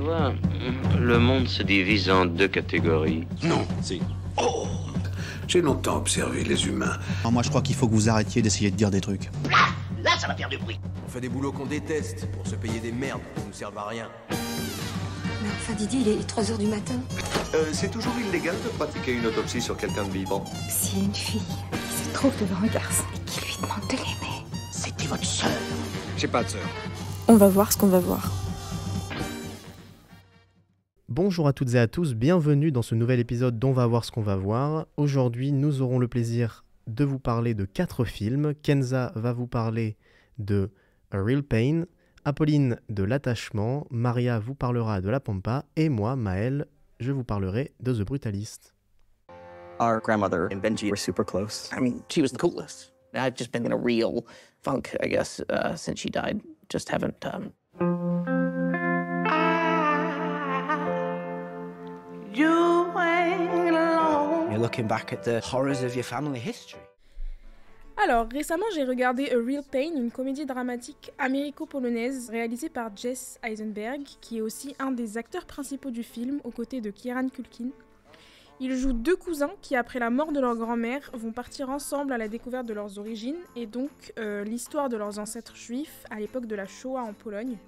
vois, le monde se divise en deux catégories. Non. Si. Oh! J'ai longtemps observé les humains. Moi, je crois qu'il faut que vous arrêtiez d'essayer de dire des trucs. Là, ça va faire du bruit. On fait des boulots qu'on déteste pour se payer des merdes qui nous servent à rien. Mais enfin, Didier, il est 3 h du matin. C'est toujours illégal de pratiquer une autopsie sur quelqu'un de vivant. Si une fille qui se trouve devant un garçon et qui lui demande de l'aimer, C'était votre sœur. J'ai pas de sœur. On va voir ce qu'on va voir. Bonjour à toutes et à tous, bienvenue dans ce nouvel épisode d'On va voir ce qu'on va voir. Aujourd'hui, nous aurons le plaisir de vous parler de 4 films. Kenza va vous parler de A Real Pain, Apolline de L'attachement, Maria vous parlera de La Pampa et moi, Maël, je vous parlerai de The Brutalist. Our grandmother and Benji were super close. I mean, she was the coolest. I've just been in a real funk, I guess, since she died. Just haven't, You're looking back at the horrors of your family history. Alors, récemment, j'ai regardé A Real Pain, une comédie dramatique américo-polonaise réalisée par Jesse Eisenberg, qui est aussi un des acteurs principaux du film, aux côtés de Kieran Culkin. Il joue 2 cousins qui, après la mort de leur grand-mère, vont partir ensemble à la découverte de leurs origines et donc l'histoire de leurs ancêtres juifs à l'époque de la Shoah en Pologne.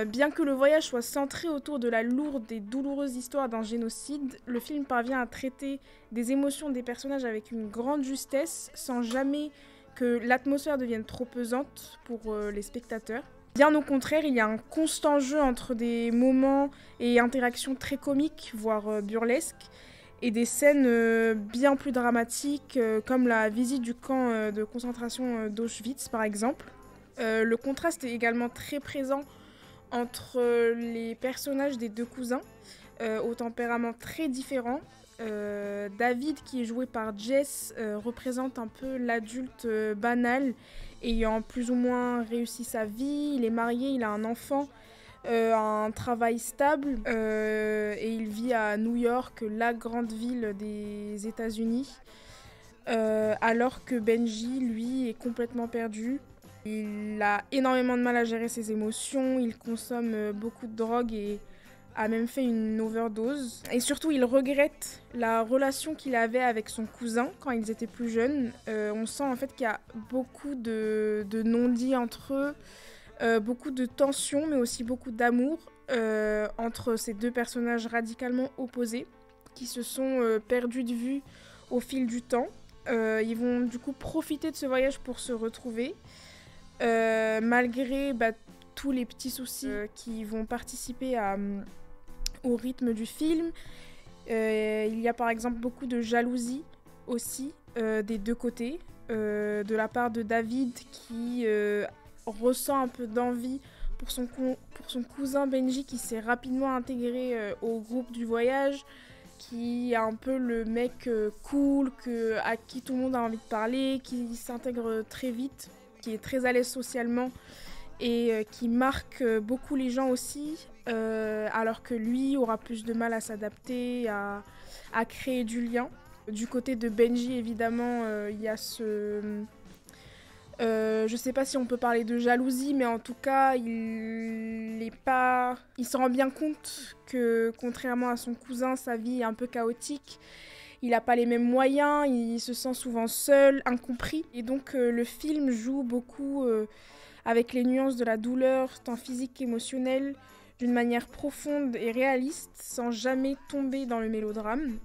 Bien que le voyage soit centré autour de la lourde et douloureuse histoire d'un génocide, le film parvient à traiter des émotions des personnages avec une grande justesse, sans jamais que l'atmosphère devienne trop pesante pour les spectateurs. Bien au contraire, il y a un constant jeu entre des moments et interactions très comiques, voire burlesques, et des scènes bien plus dramatiques, comme la visite du camp de concentration d'Auschwitz par exemple. Le contraste est également très présent entre les personnages des 2 cousins, au tempérament très différent. David, qui est joué par Jess, représente un peu l'adulte banal, ayant plus ou moins réussi sa vie. Il est marié, il a un enfant, un travail stable, et il vit à New York, la grande ville des États-Unis, alors que Benji, lui, est complètement perdu. Il a énormément de mal à gérer ses émotions, il consomme beaucoup de drogue et a même fait une overdose. Et surtout, il regrette la relation qu'il avait avec son cousin quand ils étaient plus jeunes. On sent en fait qu'il y a beaucoup de non-dits entre eux, beaucoup de tensions, mais aussi beaucoup d'amour entre ces 2 personnages radicalement opposés qui se sont perdus de vue au fil du temps. Ils vont du coup profiter de ce voyage pour se retrouver. Malgré tous les petits soucis qui vont participer au rythme du film. Il y a par exemple beaucoup de jalousie aussi des 2 côtés, de la part de David qui ressent un peu d'envie pour son cousin Benji qui s'est rapidement intégré au groupe du voyage, qui est un peu le mec cool à qui tout le monde a envie de parler, qui s'intègre très vite, qui est très à l'aise socialement et qui marque beaucoup les gens aussi, alors que lui aura plus de mal à s'adapter, à créer du lien. Du côté de Benji, évidemment, il y a ce... je sais pas si on peut parler de jalousie, mais en tout cas, il s'en rend bien compte que, contrairement à son cousin, sa vie est un peu chaotique. Il n'a pas les mêmes moyens, il se sent souvent seul, incompris. Et donc le film joue beaucoup avec les nuances de la douleur, tant physique qu'émotionnelle, d'une manière profonde et réaliste, sans jamais tomber dans le mélodrame.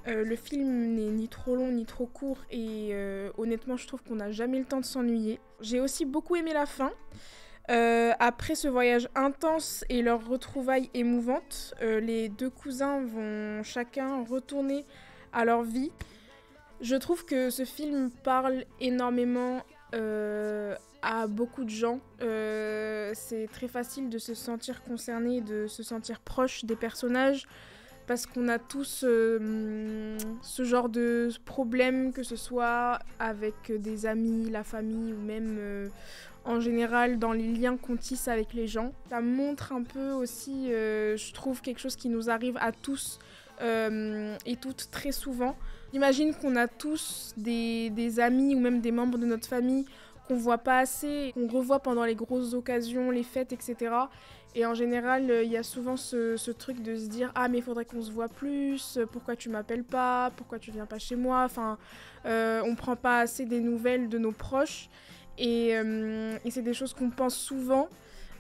Le film n'est ni trop long ni trop court et honnêtement je trouve qu'on n'a jamais le temps de s'ennuyer. J'ai aussi beaucoup aimé la fin. Après ce voyage intense et leurs retrouvailles émouvantes, les 2 cousins vont chacun retourner à leur vie. Je trouve que ce film parle énormément à beaucoup de gens. C'est très facile de se sentir concerné, de se sentir proche des personnages, parce qu'on a tous ce genre de problème, que ce soit avec des amis, la famille ou même en général dans les liens qu'on tisse avec les gens. Ça montre un peu aussi, je trouve, quelque chose qui nous arrive à tous et toutes très souvent. J'imagine qu'on a tous des amis ou même des membres de notre famille qu'on voit pas assez, qu'on revoit pendant les grosses occasions, les fêtes, etc. Et en général, il y a souvent ce truc de se dire « Ah, mais il faudrait qu'on se voit plus, pourquoi tu m'appelles pas, pourquoi tu viens pas chez moi ?» Enfin, on prend pas assez des nouvelles de nos proches. Et c'est des choses qu'on pense souvent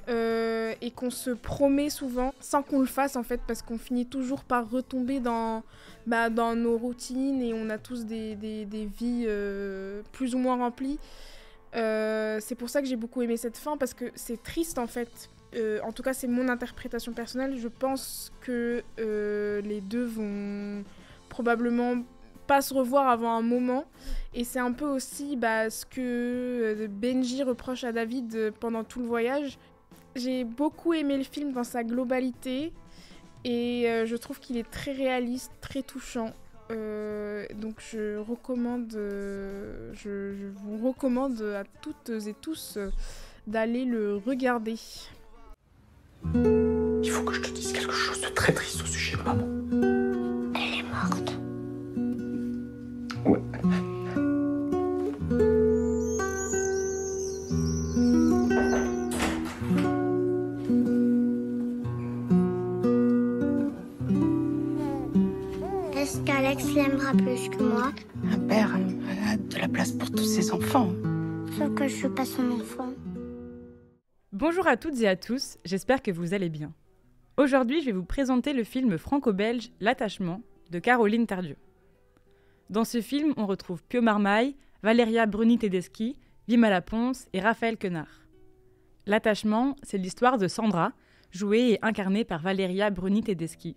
et qu'on se promet souvent, sans qu'on le fasse en fait, parce qu'on finit toujours par retomber dans nos routines et on a tous des vies plus ou moins remplies. C'est pour ça que j'ai beaucoup aimé cette fin, parce que c'est triste en fait. En tout cas, c'est mon interprétation personnelle. Je pense que les deux vont probablement pas se revoir avant un moment. Et c'est un peu aussi ce que Benji reproche à David pendant tout le voyage. J'ai beaucoup aimé le film dans sa globalité. Et je trouve qu'il est très réaliste, très touchant. Donc je vous recommande à toutes et tous d'aller le regarder. Il faut que je te dise quelque chose de très triste au sujet de maman. Elle est morte. Ouais. Est-ce qu'Alex l'aimera plus que moi? Un père a de la place pour tous ses enfants. Sauf que je suis pas son enfant. Bonjour à toutes et à tous, j'espère que vous allez bien. Aujourd'hui, je vais vous présenter le film franco-belge L'Attachement de Caroline Tardieu. Dans ce film, on retrouve Pio Marmaille, Valeria Bruni-Tedeschi, Wim Laponce et Raphaël Quenard. L'Attachement, c'est l'histoire de Sandra, jouée et incarnée par Valeria Bruni-Tedeschi.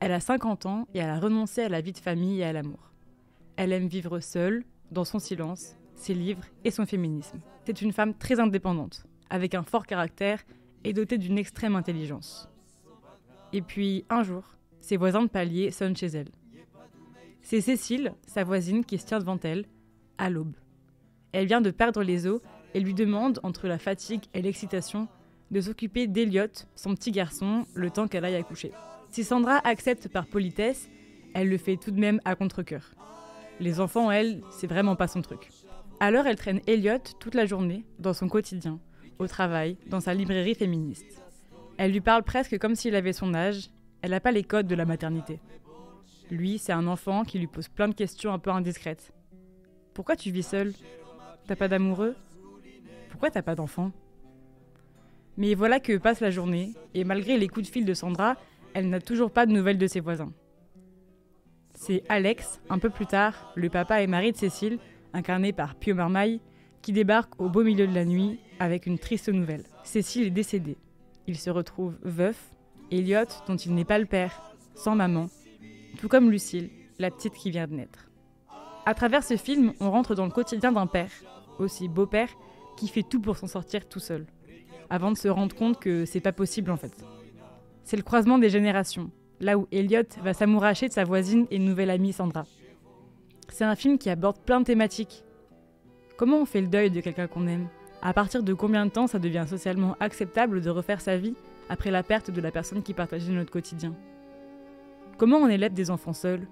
Elle a 50 ans et elle a renoncé à la vie de famille et à l'amour. Elle aime vivre seule, dans son silence, ses livres et son féminisme. C'est une femme très indépendante, avec un fort caractère et dotée d'une extrême intelligence. Et puis, un jour, ses voisins de palier sonnent chez elle. C'est Cécile, sa voisine, qui se tient devant elle, à l'aube. Elle vient de perdre les os et lui demande, entre la fatigue et l'excitation, de s'occuper d'Eliott, son petit garçon, le temps qu'elle aille accoucher. Si Sandra accepte par politesse, elle le fait tout de même à contre-cœur. Les enfants, elle, c'est vraiment pas son truc. Alors elle traîne Eliott toute la journée, dans son quotidien, au travail, dans sa librairie féministe. Elle lui parle presque comme s'il avait son âge, elle n'a pas les codes de la maternité. Lui, c'est un enfant qui lui pose plein de questions un peu indiscrètes. Pourquoi tu vis seule ? T'as pas d'amoureux ? Pourquoi t'as pas d'enfant ? Mais voilà que passe la journée, et malgré les coups de fil de Sandra, elle n'a toujours pas de nouvelles de ses voisins. C'est Alex, un peu plus tard, le papa et mari de Cécile, incarné par Pio Marmaille, qui débarque au beau milieu de la nuit avec une triste nouvelle. Cécile est décédée. Il se retrouve veuf, Eliott, dont il n'est pas le père, sans maman, tout comme Lucille, la petite qui vient de naître. À travers ce film, on rentre dans le quotidien d'un père, aussi beau-père, qui fait tout pour s'en sortir tout seul, avant de se rendre compte que c'est pas possible en fait. C'est le croisement des générations, là où Eliott va s'amouracher de sa voisine et nouvelle amie Sandra. C'est un film qui aborde plein de thématiques. Comment on fait le deuil de quelqu'un qu'on aime ? À partir de combien de temps ça devient socialement acceptable de refaire sa vie après la perte de la personne qui partageait notre quotidien ? Comment on élève des enfants seuls ?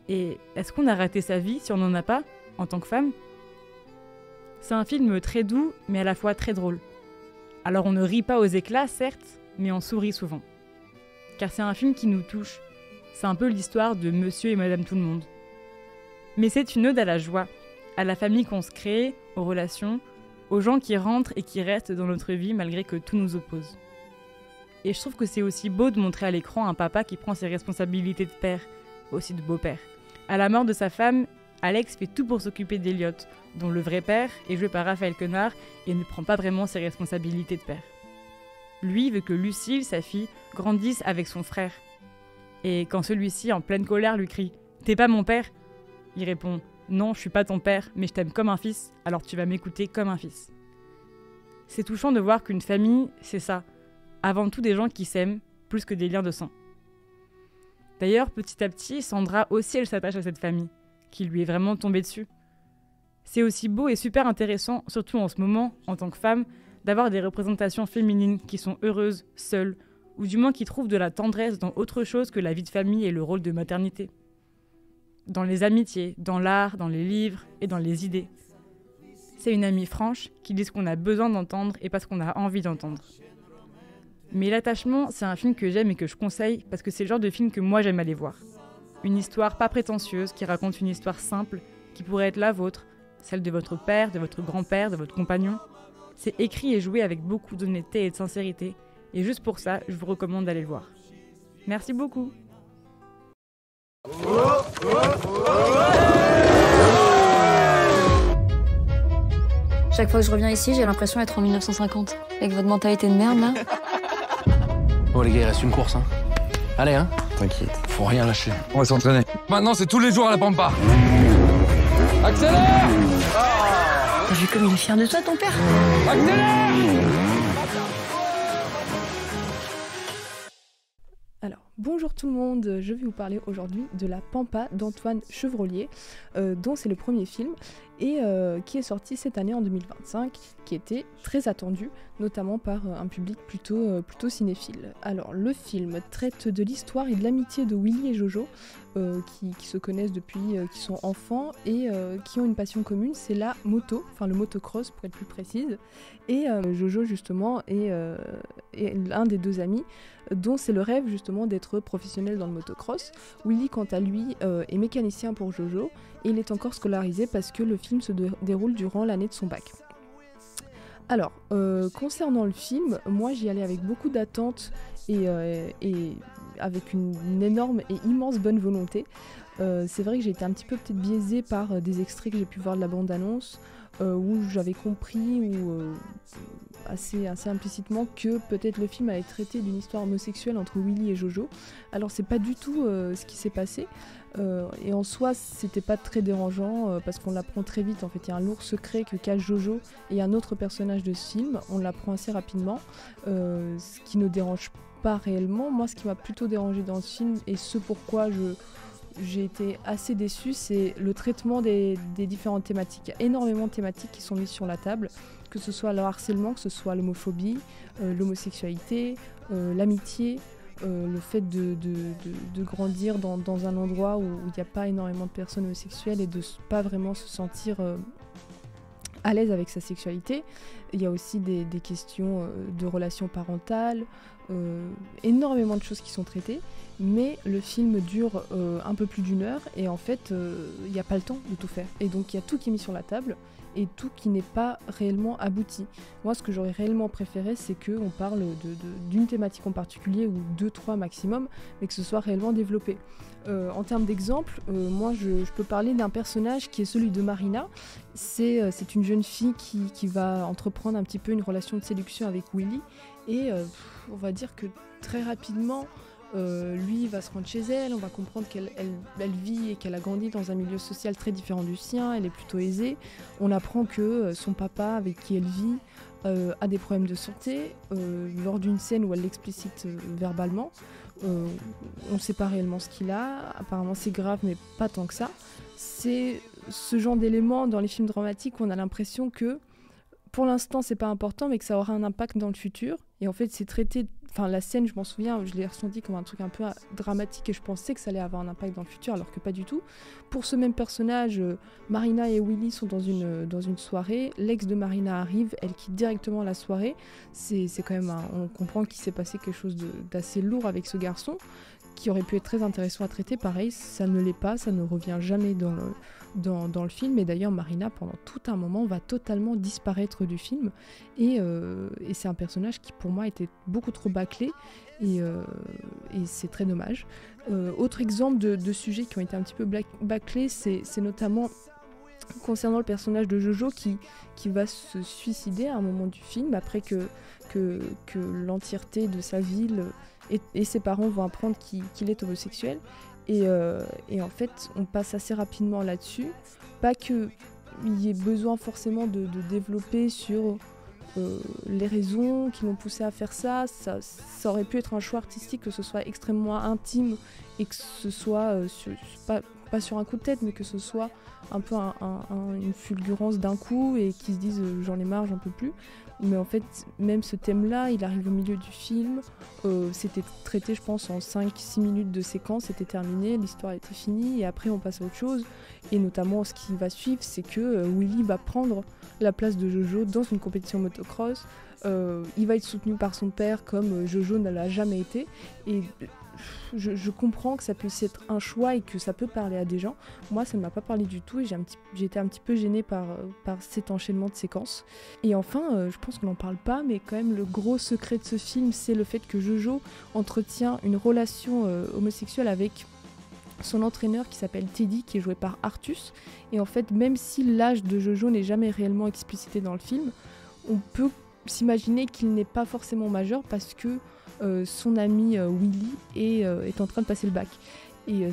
Et est-ce qu'on a raté sa vie si on n'en a pas, en tant que femme ? C'est un film très doux, mais à la fois très drôle. Alors on ne rit pas aux éclats, certes, mais on sourit souvent. Car c'est un film qui nous touche. C'est un peu l'histoire de Monsieur et Madame Tout-le-Monde. Mais c'est une ode à la joie, à la famille qu'on se crée, aux relations, aux gens qui rentrent et qui restent dans notre vie malgré que tout nous oppose. Et je trouve que c'est aussi beau de montrer à l'écran un papa qui prend ses responsabilités de père, aussi de beau-père. À la mort de sa femme, Alex fait tout pour s'occuper d'Eliott, dont le vrai père est joué par Raphaël Quenard et ne prend pas vraiment ses responsabilités de père. Lui veut que Lucille, sa fille, grandisse avec son frère. Et quand celui-ci, en pleine colère, lui crie « T'es pas mon père ?» il répond « Non, je suis pas ton père, mais je t'aime comme un fils, alors tu vas m'écouter comme un fils. » C'est touchant de voir qu'une famille, c'est ça. Avant tout des gens qui s'aiment, plus que des liens de sang. D'ailleurs, petit à petit, Sandra aussi, elle s'attache à cette famille, qui lui est vraiment tombée dessus. C'est aussi beau et super intéressant, surtout en ce moment, en tant que femme, d'avoir des représentations féminines qui sont heureuses, seules, ou du moins qui trouvent de la tendresse dans autre chose que la vie de famille et le rôle de maternité. Dans les amitiés, dans l'art, dans les livres et dans les idées. C'est une amie franche qui dit ce qu'on a besoin d'entendre et pas ce qu'on a envie d'entendre. Mais L'attachement, c'est un film que j'aime et que je conseille parce que c'est le genre de film que moi j'aime aller voir. Une histoire pas prétentieuse qui raconte une histoire simple qui pourrait être la vôtre, celle de votre père, de votre grand-père, de votre compagnon. C'est écrit et joué avec beaucoup d'honnêteté et de sincérité et juste pour ça, je vous recommande d'aller le voir. Merci beaucoup. Chaque fois que je reviens ici, j'ai l'impression d'être en 1950. Avec votre mentalité de merde, là. Bon les gars, il reste une course, hein. Allez, hein. T'inquiète. Faut rien lâcher. On va s'entraîner. Maintenant, c'est tous les jours à la pampa. Accélère! T'as vu comme il est fier de toi, ton père? Accélère! Alors, bonjour tout le monde, je vais vous parler aujourd'hui de La Pampa d'Antoine Chevrollier, dont c'est le premier film, et qui est sorti cette année en 2025, qui était très attendu, notamment par un public plutôt cinéphile. Alors, le film traite de l'histoire et de l'amitié de Willy et Jojo, qui se connaissent depuis qu'ils sont enfants, et qui ont une passion commune, c'est la moto, enfin le motocross pour être plus précise, et Jojo justement est l'un des deux amis, dont c'est le rêve justement d'être professionnel dans le motocross. Willy quant à lui est mécanicien pour Jojo et il est encore scolarisé parce que le film se déroule durant l'année de son bac. Alors, concernant le film, moi j'y allais avec beaucoup d'attentes et avec une énorme et immense bonne volonté. C'est vrai que j'ai été un petit peu peut-être biaisée par des extraits que j'ai pu voir de la bande-annonce, où j'avais compris assez implicitement que peut-être le film allait traiter d'une histoire homosexuelle entre Willy et Jojo. Alors c'est pas du tout ce qui s'est passé, et en soi c'était pas très dérangeant parce qu'on l'apprend très vite. En fait il y a un lourd secret que cache Jojo et un autre personnage de ce film, on l'apprend assez rapidement, ce qui ne dérange pas réellement. Moi ce qui m'a plutôt dérangé dans ce film et ce pourquoi j'ai été assez déçue, c'est le traitement des différentes thématiques. Il y a énormément de thématiques qui sont mises sur la table, que ce soit le harcèlement, que ce soit l'homophobie, l'homosexualité, l'amitié, le fait de grandir dans un endroit où il n'y a pas énormément de personnes homosexuelles et de pas vraiment se sentir à l'aise avec sa sexualité. Il y a aussi des questions de relations parentales, énormément de choses qui sont traitées, mais le film dure un peu plus d'1 heure et en fait il n'y a pas le temps de tout faire. Et donc il y a tout qui est mis sur la table et tout qui n'est pas réellement abouti. Moi ce que j'aurais réellement préféré c'est qu'on parle d'une thématique en particulier ou 2-3 maximum, mais que ce soit réellement développé. En termes d'exemple, moi je peux parler d'un personnage qui est celui de Marina. C'est une jeune fille qui va entreprendre un petit peu une relation de séduction avec Willy et on va dire que très rapidement lui va se rendre chez elle, on va comprendre qu'elle vit et qu'elle a grandi dans un milieu social très différent du sien, elle est plutôt aisée. On apprend que son papa avec qui elle vit a des problèmes de santé, lors d'une scène où elle l'explicite verbalement. On ne sait pas réellement ce qu'il a, apparemment c'est grave mais pas tant que ça. C'est ce genre d'éléments dans les films dramatiques où on a l'impression que pour l'instant c'est pas important mais que ça aura un impact dans le futur, et en fait c'est traité, enfin la scène je m'en souviens, je l'ai ressenti comme un truc un peu dramatique et je pensais que ça allait avoir un impact dans le futur alors que pas du tout. Pour ce même personnage, Marina et Willy sont dans une soirée, l'ex de Marina arrive, elle quitte directement la soirée, c'est quand même on comprend qu'il s'est passé quelque chose d'assez lourd avec ce garçon qui aurait pu être très intéressant à traiter. Pareil, ça ne l'est pas, ça ne revient jamais dans le film, et d'ailleurs Marina pendant tout un moment va totalement disparaître du film et c'est un personnage qui pour moi était beaucoup trop bâclé et c'est très dommage. Autre exemple de sujets qui ont été un petit peu bâclés, c'est notamment concernant le personnage de Jojo qui va se suicider à un moment du film après que l'entièreté de sa ville et ses parents vont apprendre qu'il est homosexuel. Et en fait, on passe assez rapidement là-dessus. Pas qu'il y ait besoin forcément de développer sur les raisons qui l'ont poussé à faire ça. Ça aurait pu être un choix artistique, que ce soit extrêmement intime et que ce soit pas sur un coup de tête, mais que ce soit un peu une fulgurance d'un coup et qu'ils se disent j'en ai marre, j'en peux plus. Mais en fait, même ce thème-là, il arrive au milieu du film. C'était traité, je pense, en 5-6 minutes de séquence, c'était terminé, l'histoire était finie, et après on passe à autre chose. Et notamment, ce qui va suivre, c'est que Willy va prendre la place de Jojo dans une compétition motocross. Il va être soutenu par son père comme Jojo ne l'a jamais été. Et je comprends que ça puisse être un choix et que ça peut parler à des gens. Moi, ça ne m'a pas parlé du tout et j'ai été un petit peu gênée par cet enchaînement de séquences. Et enfin, je pense qu'on n'en parle pas, mais quand même le gros secret de ce film, c'est le fait que Jojo entretient une relation homosexuelle avec son entraîneur qui s'appelle Teddy, qui est joué par Artus. Et en fait, même si l'âge de Jojo n'est jamais réellement explicité dans le film, on peut s'imaginer qu'il n'est pas forcément majeur parce que son ami Willy est en train de passer le bac. Et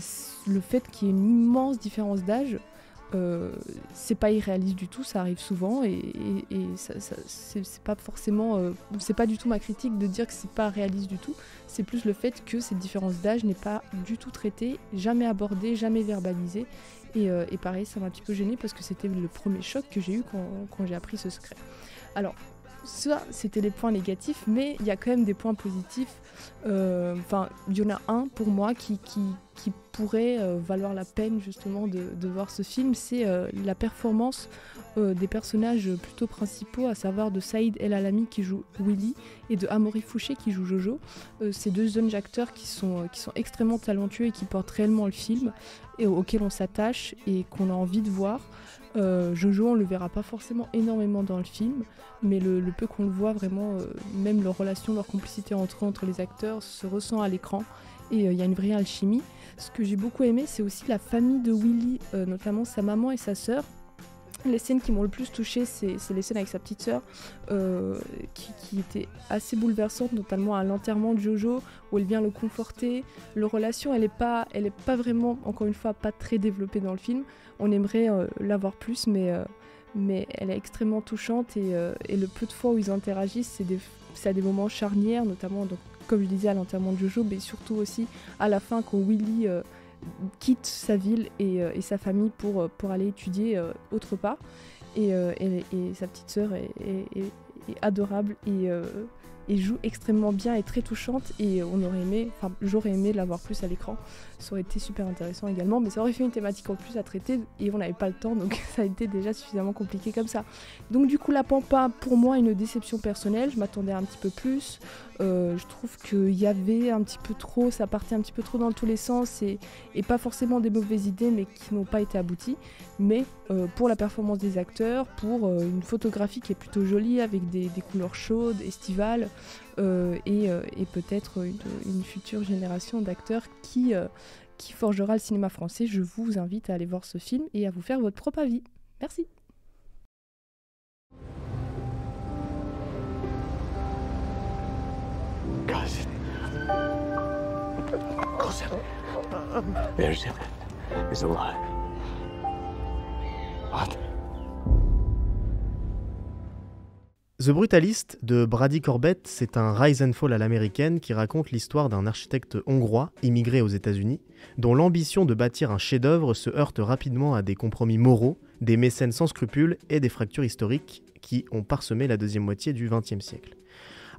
le fait qu'il y ait une immense différence d'âge, c'est pas irréaliste du tout, ça arrive souvent et c'est pas forcément c'est pas du tout ma critique de dire que c'est pas réaliste du tout, c'est plus le fait que cette différence d'âge n'est pas du tout traitée, jamais abordée, jamais verbalisée et pareil, ça m'a un petit peu gênée parce que c'était le premier choc que j'ai eu quand j'ai appris ce secret. Alors ça, c'était les points négatifs, mais il y a quand même des points positifs. Enfin, il y en a un pour moi qui pourrait valoir la peine justement de voir ce film, c'est la performance des personnages plutôt principaux, à savoir de Saïd El Alami qui joue Willy et de Amaury Fouché qui joue Jojo. Ces deux jeunes acteurs qui sont extrêmement talentueux et qui portent réellement le film et auxquels on s'attache et qu'on a envie de voir. Jojo, on le verra pas forcément énormément dans le film, mais le peu qu'on le voit vraiment, même leur relation, leur complicité entre les acteurs se ressent à l'écran et il y a une vraie alchimie. Ce que j'ai beaucoup aimé, c'est aussi la famille de Willy, notamment sa maman et sa sœur. Les scènes qui m'ont le plus touchée, c'est les scènes avec sa petite sœur qui étaient assez bouleversantes, notamment à l'enterrement de Jojo, où elle vient le conforter. Leur relation, elle est pas vraiment, encore une fois, pas très développée dans le film. On aimerait la voir plus, mais elle est extrêmement touchante et le peu de fois où ils interagissent, c'est à des moments charnières, notamment, donc, comme je disais, à l'enterrement de Jojo, mais surtout aussi à la fin quand Willy quitte sa ville et sa famille pour aller étudier autre part. Et sa petite sœur est adorable et joue extrêmement bien et très touchante. Et j'aurais aimé la voir plus à l'écran. Ça aurait été super intéressant également, mais ça aurait fait une thématique en plus à traiter et on n'avait pas le temps, donc ça a été déjà suffisamment compliqué comme ça. Donc du coup, La Pampa, pour moi, une déception personnelle. Je m'attendais un petit peu plus. Je trouve qu'il y avait un petit peu trop, ça partait un petit peu trop dans tous les sens et pas forcément des mauvaises idées, mais qui n'ont pas été abouties. Mais pour la performance des acteurs, pour une photographie qui est plutôt jolie avec des couleurs chaudes, estivales, et peut-être une future génération d'acteurs qui forgera le cinéma français, je vous invite à aller voir ce film et à vous faire votre propre avis. Merci. Cousin. There's him. He's alive. What? The Brutalist de Brady Corbett, c'est un rise and fall à l'américaine qui raconte l'histoire d'un architecte hongrois immigré aux États-Unis, dont l'ambition de bâtir un chef-d'œuvre se heurte rapidement à des compromis moraux, des mécènes sans scrupules et des fractures historiques qui ont parsemé la deuxième moitié du XXe siècle.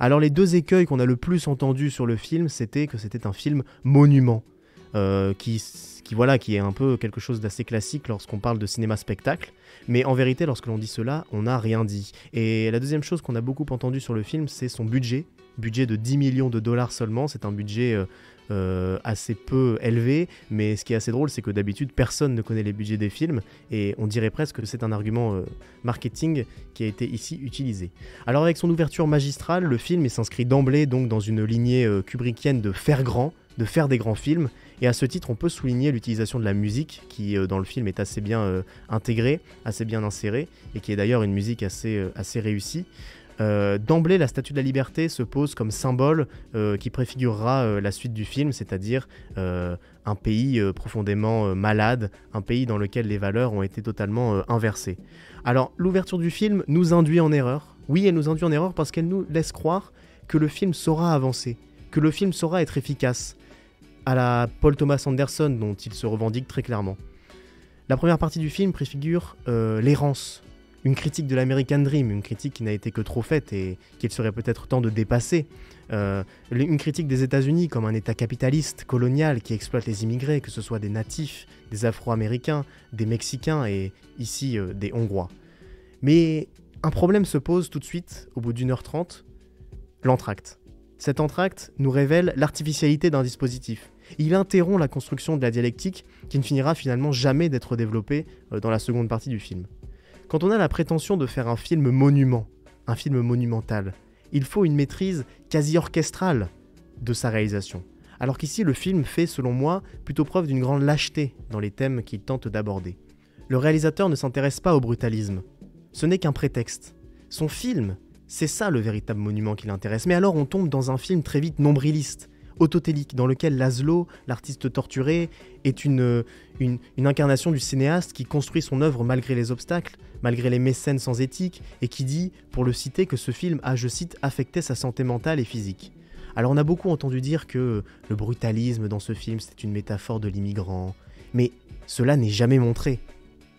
Alors les deux écueils qu'on a le plus entendus sur le film, c'était que c'était un film monument, qui est un peu quelque chose d'assez classique lorsqu'on parle de cinéma-spectacle, mais en vérité, lorsque l'on dit cela, on n'a rien dit. Et la deuxième chose qu'on a beaucoup entendu sur le film, c'est son budget de 10 millions de dollars seulement. C'est un budget assez peu élevé, mais ce qui est assez drôle, c'est que d'habitude, personne ne connaît les budgets des films, et on dirait presque que c'est un argument marketing qui a été ici utilisé. Alors avec son ouverture magistrale, le film s'inscrit d'emblée donc dans une lignée kubrickienne de faire grand, de faire des grands films, et à ce titre on peut souligner l'utilisation de la musique qui dans le film est assez bien intégrée, assez bien insérée, et qui est d'ailleurs une musique assez réussie. D'emblée, la Statue de la Liberté se pose comme symbole qui préfigurera la suite du film, c'est-à-dire un pays profondément malade, un pays dans lequel les valeurs ont été totalement inversées. Alors l'ouverture du film nous induit en erreur. Oui, elle nous induit en erreur parce qu'elle nous laisse croire que le film saura avancer, que le film saura être efficace, à la Paul Thomas Anderson dont il se revendique très clairement. La première partie du film préfigure l'errance, une critique de l'American Dream, une critique qui n'a été que trop faite et qu'il serait peut-être temps de dépasser. Une critique des États-Unis comme un État capitaliste, colonial, qui exploite les immigrés, que ce soit des natifs, des Afro-Américains, des Mexicains et ici des Hongrois. Mais Un problème se pose tout de suite, au bout d'1h30, l'entracte. Cet entracte nous révèle l'artificialité d'un dispositif. Il interrompt la construction de la dialectique qui ne finira finalement jamais d'être développée dans la seconde partie du film. Quand on a la prétention de faire un film monument, un film monumental, il faut une maîtrise quasi orchestrale de sa réalisation. Alors qu'ici, le film fait, selon moi, plutôt preuve d'une grande lâcheté dans les thèmes qu'il tente d'aborder. Le réalisateur ne s'intéresse pas au brutalisme. Ce n'est qu'un prétexte. Son film, c'est ça le véritable monument qui l'intéresse. Mais alors on tombe dans un film très vite nombriliste, autotélique, dans lequel Laszlo, l'artiste torturé, est une incarnation du cinéaste qui construit son œuvre malgré les obstacles, malgré les mécènes sans éthique, et qui dit, pour le citer, que ce film a, je cite, affecté sa santé mentale et physique. Alors on a beaucoup entendu dire que le brutalisme dans ce film, c'est une métaphore de l'immigrant, mais cela n'est jamais montré,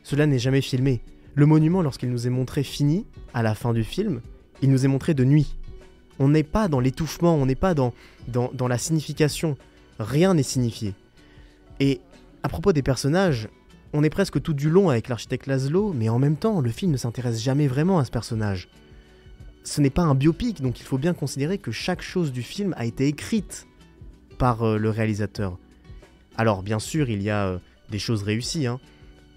cela n'est jamais filmé. Le monument, lorsqu'il nous est montré fini, à la fin du film, il nous est montré de nuit. On n'est pas dans l'étouffement, on n'est pas dans la signification. Rien n'est signifié. Et à propos des personnages, on est presque tout du long avec l'architecte Laszlo, mais en même temps, le film ne s'intéresse jamais vraiment à ce personnage. Ce n'est pas un biopic, donc il faut bien considérer que chaque chose du film a été écrite par le réalisateur. Alors, bien sûr, il y a des choses réussies,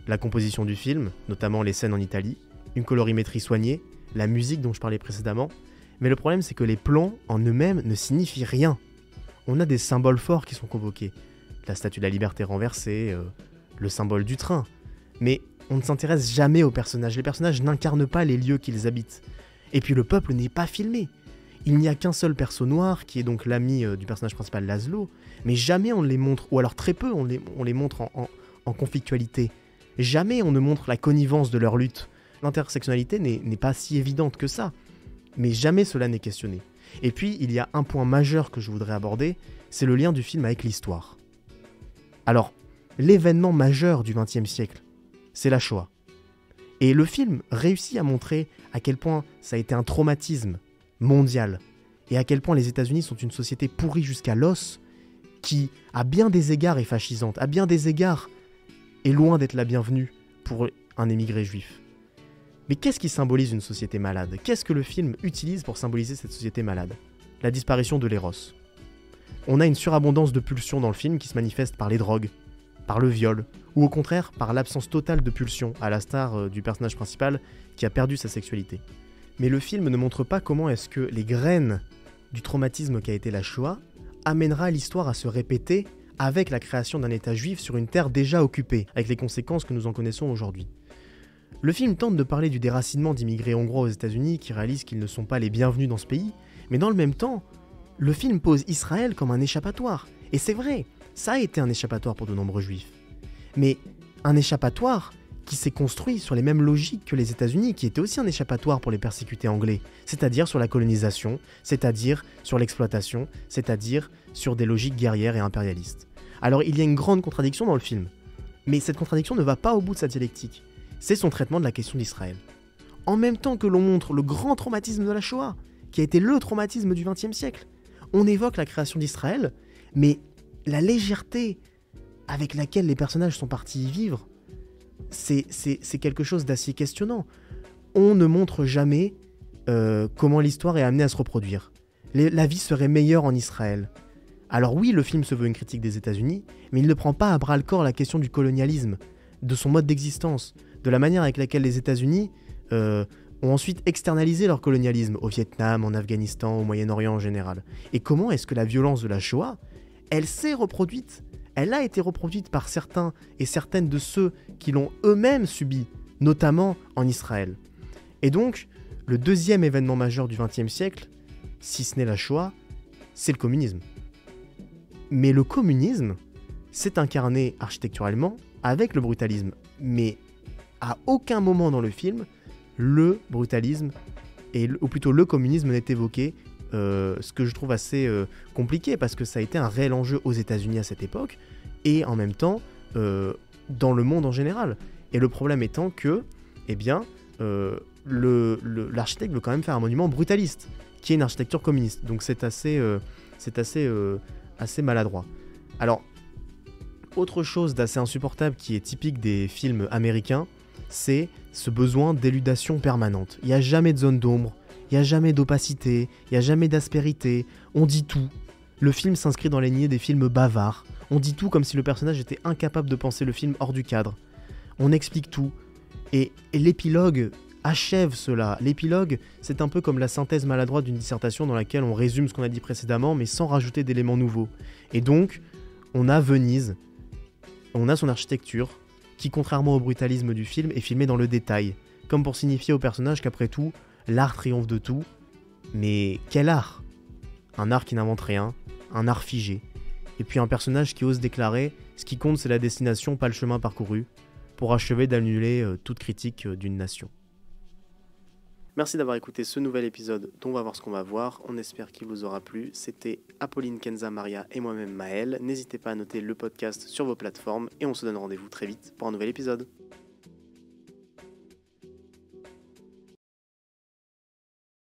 la composition du film, notamment les scènes en Italie, une colorimétrie soignée, la musique dont je parlais précédemment, mais le problème c'est que les plans en eux-mêmes ne signifient rien. On a des symboles forts qui sont convoqués, la statue de la liberté renversée, le symbole du train, mais on ne s'intéresse jamais aux personnages, les personnages n'incarnent pas les lieux qu'ils habitent. Et puis le peuple n'est pas filmé. Il n'y a qu'un seul perso noir, qui est donc l'ami du personnage principal Laszlo, mais jamais on les montre, ou alors très peu on les montre en conflictualité. Jamais on ne montre la connivence de leur lutte. L'intersectionnalité n'est pas si évidente que ça, mais jamais cela n'est questionné. Et puis, il y a un point majeur que je voudrais aborder, c'est le lien du film avec l'histoire. Alors, l'événement majeur du XXe siècle, c'est la Shoah. Et le film réussit à montrer à quel point ça a été un traumatisme mondial, et à quel point les États-Unis sont une société pourrie jusqu'à l'os, qui, à bien des égards, est fascisante, à bien des égards, est loin d'être la bienvenue pour un émigré juif. Mais qu'est-ce qui symbolise une société malade? Qu'est-ce que le film utilise pour symboliser cette société malade? La disparition de l'éros. On a une surabondance de pulsions dans le film qui se manifeste par les drogues, par le viol, ou au contraire par l'absence totale de pulsions, à l'instar du personnage principal qui a perdu sa sexualité. Mais le film ne montre pas comment est-ce que les graines du traumatisme qu'a été la Shoah amènera l'histoire à se répéter avec la création d'un État juif sur une terre déjà occupée, avec les conséquences que nous en connaissons aujourd'hui. Le film tente de parler du déracinement d'immigrés hongrois aux États-Unis qui réalisent qu'ils ne sont pas les bienvenus dans ce pays, mais dans le même temps, le film pose Israël comme un échappatoire. Et c'est vrai, ça a été un échappatoire pour de nombreux juifs. Mais un échappatoire qui s'est construit sur les mêmes logiques que les États-Unis, qui était aussi un échappatoire pour les persécutés anglais, c'est-à-dire sur la colonisation, c'est-à-dire sur l'exploitation, c'est-à-dire sur des logiques guerrières et impérialistes. Alors il y a une grande contradiction dans le film, mais cette contradiction ne va pas au bout de sa dialectique. C'est son traitement de la question d'Israël. En même temps que l'on montre le grand traumatisme de la Shoah, qui a été le traumatisme du XXe siècle, on évoque la création d'Israël, mais la légèreté avec laquelle les personnages sont partis y vivre, c'est quelque chose d'assez questionnant. On ne montre jamais comment l'histoire est amenée à se reproduire. La vie serait meilleure en Israël. Alors oui, le film se veut une critique des États-Unis, mais il ne prend pas à bras-le-corps la question du colonialisme, de son mode d'existence, de la manière avec laquelle les États-Unis ont ensuite externalisé leur colonialisme au Vietnam, en Afghanistan, au Moyen-Orient en général. Et comment est-ce que la violence de la Shoah, elle s'est reproduite? Elle a été reproduite par certains et certaines de ceux qui l'ont eux-mêmes subi, notamment en Israël. Et donc, le deuxième événement majeur du XXe siècle, si ce n'est la Shoah, c'est le communisme. Mais le communisme s'est incarné architecturalement avec le brutalisme. Mais à aucun moment dans le film, le brutalisme, ou plutôt le communisme n'est évoqué, ce que je trouve assez compliqué, parce que ça a été un réel enjeu aux États-Unis à cette époque, et en même temps dans le monde en général. Et le problème étant que, eh bien, l'architecte veut quand même faire un monument brutaliste, qui est une architecture communiste. Donc c'est assez maladroit. Alors, autre chose d'assez insupportable qui est typique des films américains, c'est ce besoin d'éludation permanente. Il n'y a jamais de zone d'ombre, il n'y a jamais d'opacité, il n'y a jamais d'aspérité, on dit tout. Le film s'inscrit dans les lignées des films bavards. On dit tout comme si le personnage était incapable de penser le film hors du cadre. On explique tout. Et l'épilogue achève cela. L'épilogue, c'est un peu comme la synthèse maladroite d'une dissertation dans laquelle on résume ce qu'on a dit précédemment, mais sans rajouter d'éléments nouveaux. Et donc, on a Venise, on a son architecture, qui, contrairement au brutalisme du film, est filmée dans le détail, comme pour signifier au personnage qu'après tout, l'art triomphe de tout. Mais quel art ? Un art qui n'invente rien, un art figé. Et puis un personnage qui ose déclarer « Ce qui compte, c'est la destination, pas le chemin parcouru », pour achever d'annuler toute critique d'une nation. Merci d'avoir écouté ce nouvel épisode dont on va voir ce qu'on va voir. On espère qu'il vous aura plu. C'était Apolline, Kenza, Maria et moi-même Maël. N'hésitez pas à noter le podcast sur vos plateformes et on se donne rendez-vous très vite pour un nouvel épisode.